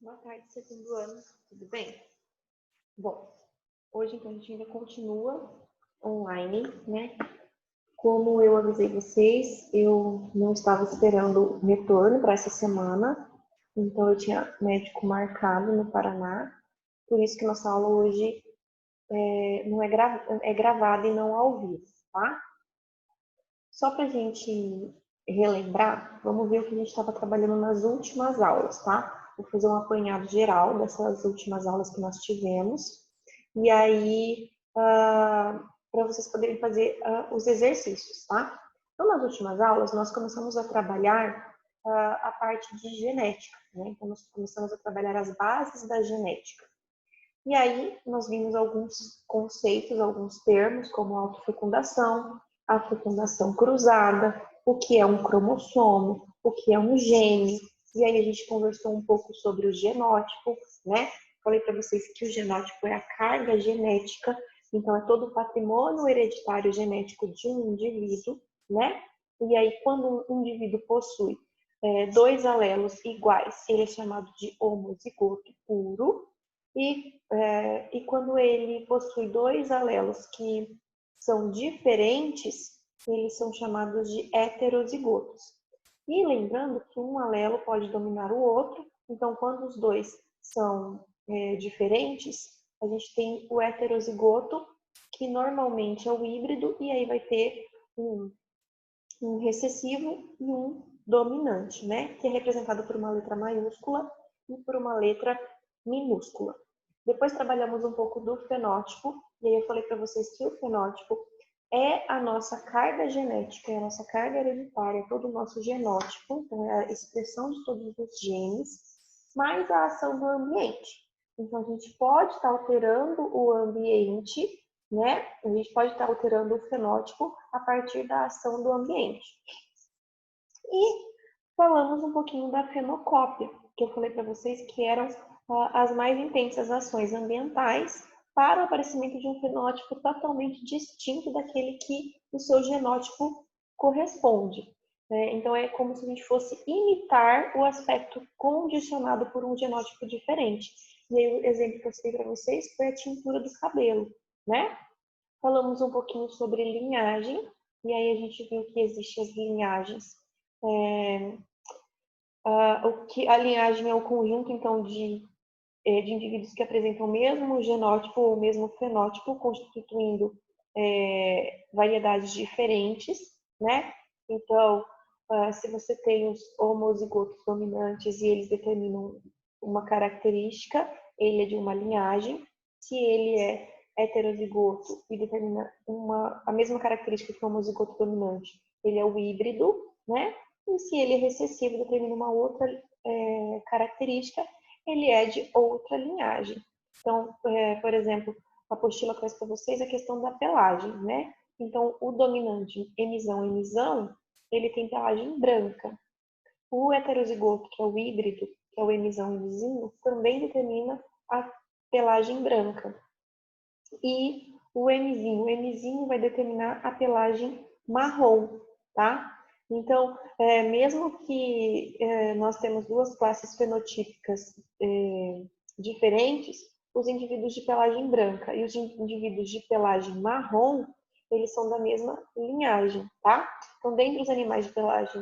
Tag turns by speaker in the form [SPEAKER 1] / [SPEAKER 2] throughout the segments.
[SPEAKER 1] Boa tarde, segundo ano, tudo bem? Bom, hoje então a gente ainda continua online, né? Como eu avisei vocês, eu não estava esperando o retorno para essa semana, então eu tinha médico marcado no Paraná, por isso que nossa aula hoje não é gravada e não ao vivo, tá? Só para a gente relembrar, vamos ver o que a gente estava trabalhando nas últimas aulas, tá? Vou fazer um apanhado geral dessas últimas aulas que nós tivemos. E aí, para vocês poderem fazer os exercícios, tá? Então, nas últimas aulas, nós começamos a trabalhar a parte de genética, né? Então, nós começamos a trabalhar as bases da genética. E aí, nós vimos alguns conceitos, alguns termos, como autofecundação, a fecundação cruzada, o que é um cromossomo, o que é um gene. E aí, a gente conversou um pouco sobre o genótipo, né? Falei para vocês que o genótipo é a carga genética, então é todo o patrimônio hereditário genético de um indivíduo, né? E aí, quando um indivíduo possui dois alelos iguais, ele é chamado de homozigoto puro. E quando ele possui dois alelos que são diferentes, eles são chamados de heterozigotos. E lembrando que um alelo pode dominar o outro, então quando os dois são diferentes, a gente tem o heterozigoto, que normalmente é o híbrido, e aí vai ter um recessivo e um dominante, né? Que é representado por uma letra maiúscula e por uma letra minúscula. Depois trabalhamos um pouco do fenótipo, e aí eu falei para vocês que o fenótipo é a nossa carga genética, é a nossa carga hereditária, é todo o nosso genótipo, então é a expressão de todos os genes, mais a ação do ambiente. Então, a gente pode estar alterando o ambiente, né? A gente pode estar alterando o fenótipo a partir da ação do ambiente. E falamos um pouquinho da fenocópia, que eu falei para vocês que eram as mais intensas ações ambientais para o aparecimento de um fenótipo totalmente distinto daquele que o seu genótipo corresponde. Então, é como se a gente fosse imitar o aspecto condicionado por um genótipo diferente. E aí, o exemplo que eu citei para vocês foi a tintura do cabelo, né? Falamos um pouquinho sobre linhagem, e aí a gente viu que existem as linhagens. A linhagem é o conjunto, então, de indivíduos que apresentam o mesmo genótipo ou o mesmo fenótipo, constituindo variedades diferentes, né? Então, se você tem os homozigotos dominantes e eles determinam uma característica, ele é de uma linhagem. Se ele é heterozigoto e determina a mesma característica que o homozigoto dominante, ele é o híbrido, né? E se ele é recessivo e determina uma outra característica, ele é de outra linhagem. Então, por exemplo, a apostila traz para vocês a questão da pelagem, né? Então, o dominante emisão, ele tem pelagem branca. O heterozigoto, que é o híbrido, que é o emisão, também determina a pelagem branca. E o emizinho vai determinar a pelagem marrom, tá? Então, mesmo que nós temos duas classes fenotípicas diferentes, os indivíduos de pelagem branca e os indivíduos de pelagem marrom, eles são da mesma linhagem, tá? Então, dentre os animais de pelagem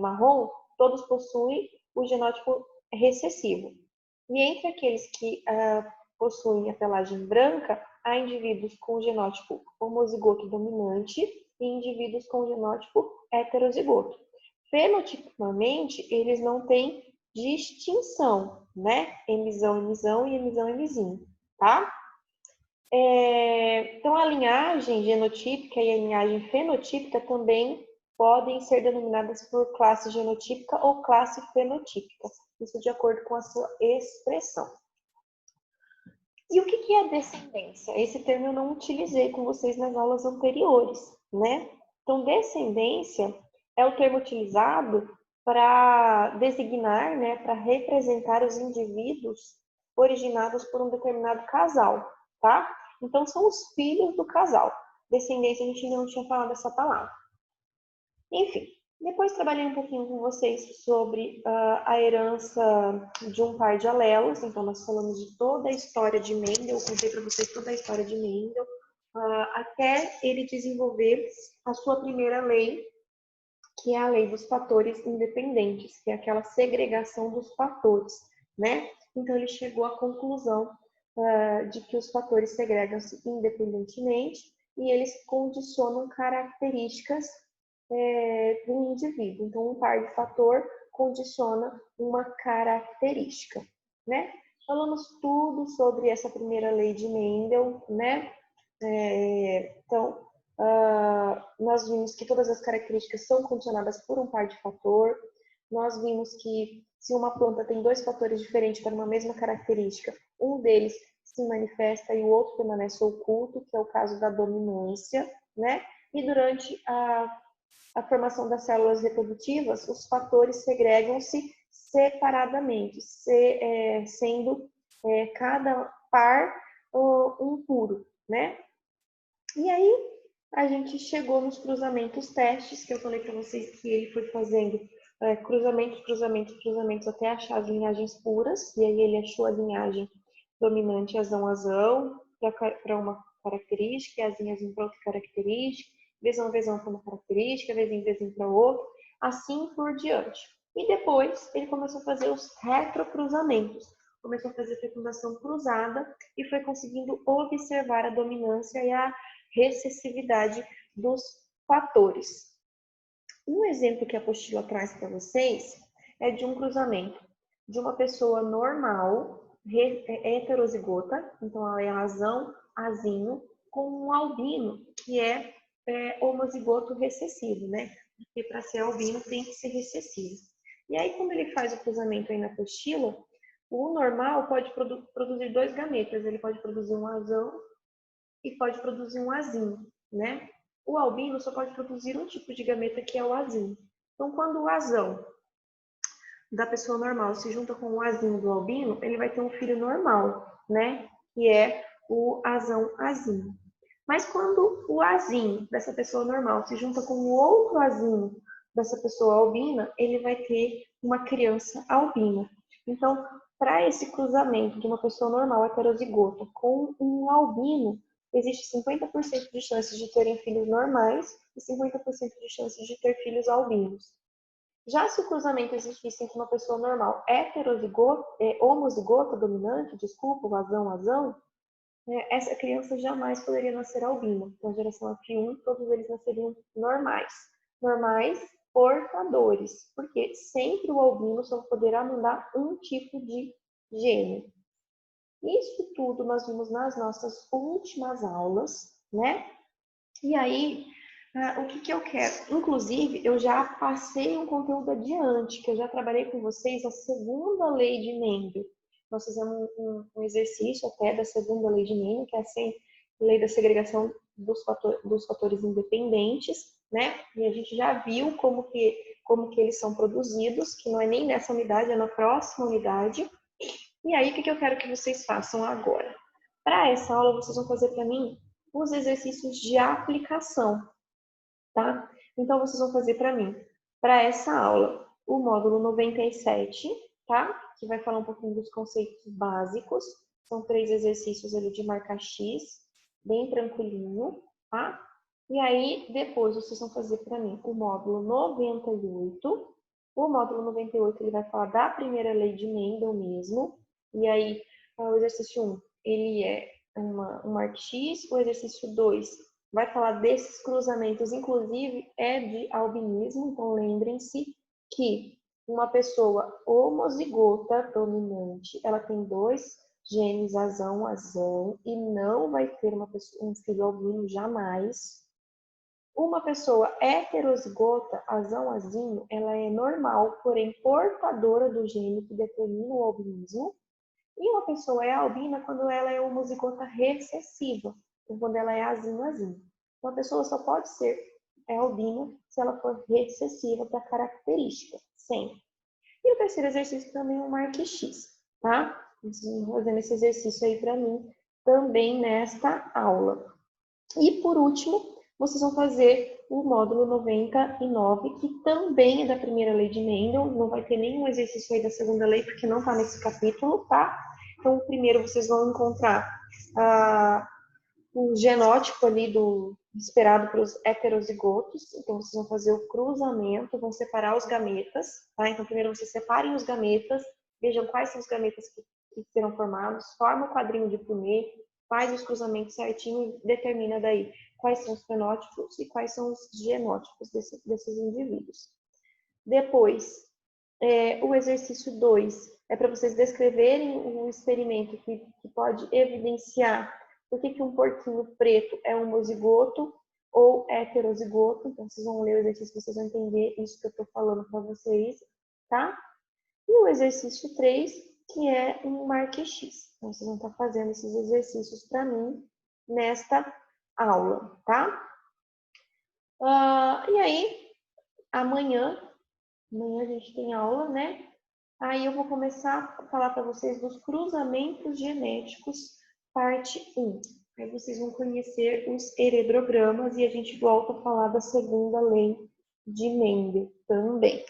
[SPEAKER 1] marrom, todos possuem o genótipo recessivo. E entre aqueles que possuem a pelagem branca, há indivíduos com genótipo homozigoto dominante e indivíduos com genótipo heterozigoto. Fenotipicamente, eles não têm distinção, né? Emisão e emisão, tá? Então, a linhagem genotípica e a linhagem fenotípica também podem ser denominadas por classe genotípica ou classe fenotípica, isso de acordo com a sua expressão. E o que é descendência? Esse termo eu não utilizei com vocês nas aulas anteriores, né? Então, descendência é o termo utilizado para designar, né, para representar os indivíduos originados por um determinado casal, tá? Então, são os filhos do casal. Descendência, a gente ainda não tinha falado essa palavra. Enfim, Depois trabalhei um pouquinho com vocês sobre a herança de um par de alelos. Então, nós falamos de toda a história de Mendel, eu contei para vocês toda a história de Mendel, até ele desenvolver a sua primeira lei, que é a lei dos fatores independentes, que é aquela segregação dos fatores, né? Então, ele chegou à conclusão de que os fatores segregam-se independentemente e eles condicionam características do indivíduo. Então, um par de fator condiciona uma característica, né? Falamos tudo sobre essa primeira lei de Mendel, né? Então, nós vimos que todas as características são condicionadas por um par de fator. Nós vimos que se uma planta tem dois fatores diferentes para uma mesma característica, um deles se manifesta e o outro permanece oculto, que é o caso da dominância, né? E durante a formação das células reprodutivas, os fatores segregam-se separadamente, sendo cada par um puro, né? E aí, a gente chegou nos cruzamentos testes, que eu falei para vocês que ele foi fazendo cruzamentos até achar as linhagens puras, e aí ele achou a linhagem dominante azão para uma característica, e azinho para outra característica, vezão para uma característica, vezinho para outra, assim por diante. E depois ele começou a fazer os retrocruzamentos, começou a fazer fecundação cruzada e foi conseguindo observar a dominância e a recessividade dos fatores. Um exemplo que a apostila traz para vocês é de um cruzamento de uma pessoa normal, heterozigota, então ela é azão, azinho, com um albino, que é homozigoto recessivo, né? Porque para ser albino tem que ser recessivo. E aí, quando ele faz o cruzamento aí na apostila, o normal pode produzir dois gametas, ele pode produzir um azão e pode produzir um azinho, né? O albino só pode produzir um tipo de gameta, que é o azinho. Então, quando o azão da pessoa normal se junta com o azinho do albino, ele vai ter um filho normal, né? Que é o azão-azinho. Mas quando o azinho dessa pessoa normal se junta com o outro azinho dessa pessoa albina, ele vai ter uma criança albina. Então, para esse cruzamento de uma pessoa normal heterozigota com um albino, existe 50% de chances de terem filhos normais e 50% de chances de ter filhos albinos. Já se o cruzamento existisse entre uma pessoa normal homozigota dominante, desculpa, o azão, essa criança jamais poderia nascer albina. Na geração F1, todos eles nasceriam normais. Normais portadores, porque sempre o albino só poderá mandar um tipo de gene. Isso tudo nós vimos nas nossas últimas aulas, né? E aí, o que eu quero? Inclusive, eu já passei um conteúdo adiante, que eu já trabalhei com vocês a segunda lei de Mendel. Nós fizemos um exercício até da segunda lei de Mendel, que é a lei da segregação dos fatores independentes, né? E a gente já viu como que eles são produzidos, que não é nem nessa unidade, é na próxima unidade. E aí, o que eu quero que vocês façam agora? Para essa aula, vocês vão fazer para mim os exercícios de aplicação, tá? Então, vocês vão fazer para mim, para essa aula, o módulo 97, tá? Que vai falar um pouquinho dos conceitos básicos. São 3 exercícios ali de marca X, bem tranquilinho, tá? E aí, depois, vocês vão fazer para mim o módulo 98. O módulo 98, ele vai falar da primeira lei de Mendel mesmo. E aí, o exercício 1, ele é um marca X. O exercício 2 vai falar desses cruzamentos, inclusive é de albinismo. Então, lembrem-se que uma pessoa homozigota dominante, ela tem 2 genes azão, e não vai ter um filho albino jamais. Uma pessoa heterozigota, azão-azinho, ela é normal, porém portadora do gene que determina o albinismo. E uma pessoa é albina quando ela é homozigota recessiva, quando ela é azinho-azinho. Uma pessoa só pode ser albina se ela for recessiva para característica, sempre. E o terceiro exercício também é o marque X, tá? Fazendo esse exercício aí para mim também nesta aula. E por último, vocês vão fazer o módulo 99, que também é da primeira lei de Mendel, não vai ter nenhum exercício aí da segunda lei, porque não está nesse capítulo, tá? Então, primeiro vocês vão encontrar o genótipo ali esperado para os heterozigotos. Então, vocês vão fazer o cruzamento, vão separar os gametas, tá? Então, primeiro vocês separem os gametas, vejam quais são os gametas que serão formados, forma o quadrinho de Punnett, faz os cruzamentos certinho e determina daí quais são os fenótipos e quais são os genótipos desses indivíduos. Depois, o exercício 2 é para vocês descreverem um experimento que pode evidenciar por que um porquinho preto é homozigoto ou heterozigoto. Então, vocês vão ler o exercício, vocês vão entender isso que eu estou falando para vocês, tá? E o exercício 3, que é um marque X. Então, vocês vão estar fazendo esses exercícios para mim nesta aula, tá? E aí, amanhã a gente tem aula, né? Aí eu vou começar a falar para vocês dos cruzamentos genéticos, parte 1. Aí vocês vão conhecer os heredrogramas e a gente volta a falar da segunda lei de Mendel também.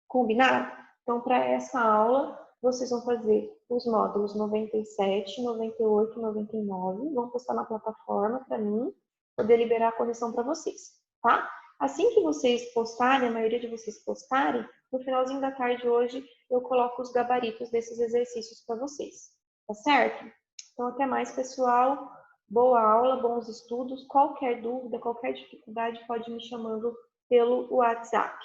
[SPEAKER 1] Combinado? Então, para essa aula, vocês vão fazer os módulos 97, 98 e 99. Vão postar na plataforma para mim, poder liberar a correção para vocês, tá? Assim que vocês postarem, a maioria de vocês postarem, no finalzinho da tarde hoje, eu coloco os gabaritos desses exercícios para vocês, tá certo? Então, até mais, pessoal. Boa aula, bons estudos. Qualquer dúvida, qualquer dificuldade, pode me chamando pelo WhatsApp.